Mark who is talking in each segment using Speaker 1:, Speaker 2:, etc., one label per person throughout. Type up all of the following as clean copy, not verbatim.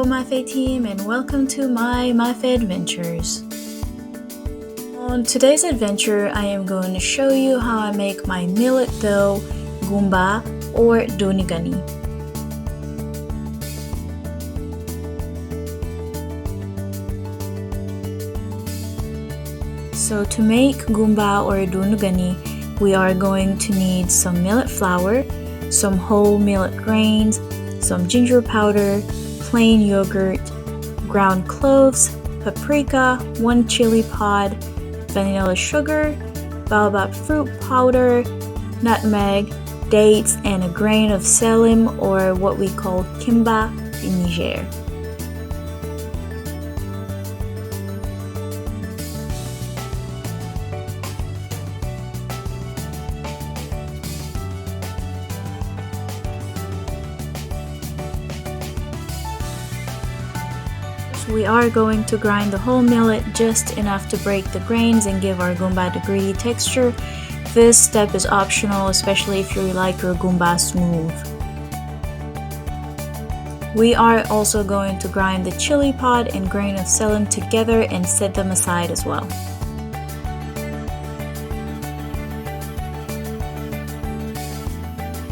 Speaker 1: Mafe team, and welcome to my Mafe adventures. On today's adventure, I am going to show you how I make my millet dough, Goumba or Doni Gani. So to make Goumba or Doni Gani, we are going to need some millet flour, some whole millet grains, some ginger powder, plain yogurt, ground cloves, paprika, 1 chili pod, vanilla sugar, baobab fruit powder, nutmeg, dates, and a grain of selim, or what we call kimba in Niger. We are going to grind the whole millet just enough to break the grains and give our Goumba the gritty texture. This step is optional, especially if you like your Goumba smooth. We are also going to grind the chili pod and grain of selim together and set them aside as well.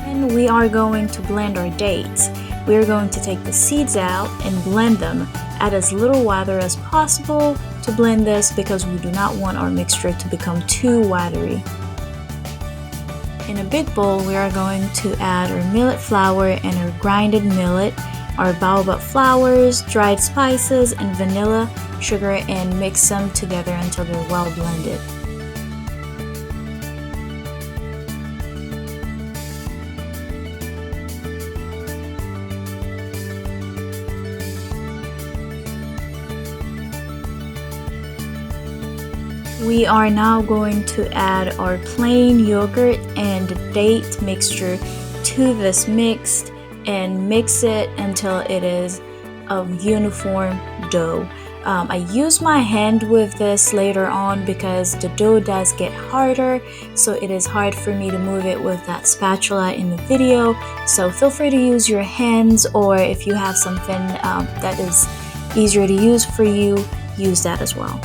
Speaker 1: And we are going to blend our dates. We are going to take the seeds out and blend them. Add as little water as possible to blend this because we do not want our mixture to become too watery. In a big bowl, we are going to add our millet flour and our grinded millet, our baobab flowers, dried spices, and vanilla sugar, and mix them together until they're well blended. We are now going to add our plain yogurt and date mixture to this mix and mix it until it is a uniform dough. I use my hand with this later on because the dough does get harder, so it is hard for me to move it with that spatula in the video. So feel free to use your hands, or if you have something that is easier to use for you, use that as well.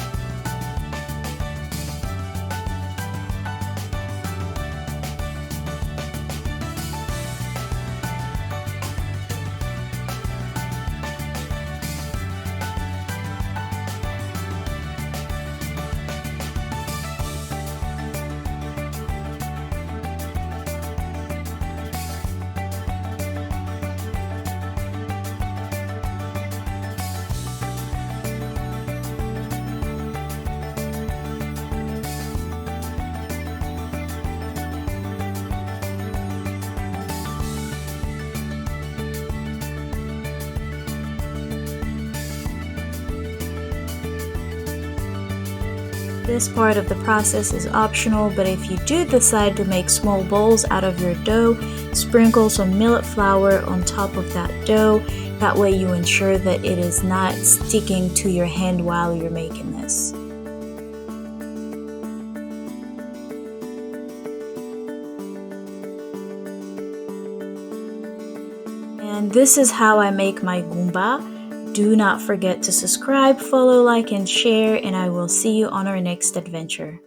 Speaker 1: This part of the process is optional, but if you do decide to make small bowls out of your dough, sprinkle some millet flour on top of that dough. That way you ensure that it is not sticking to your hand while you're making this. And this is how I make my Goumba. Do not forget to subscribe, follow, like, and share, and I will see you on our next adventure.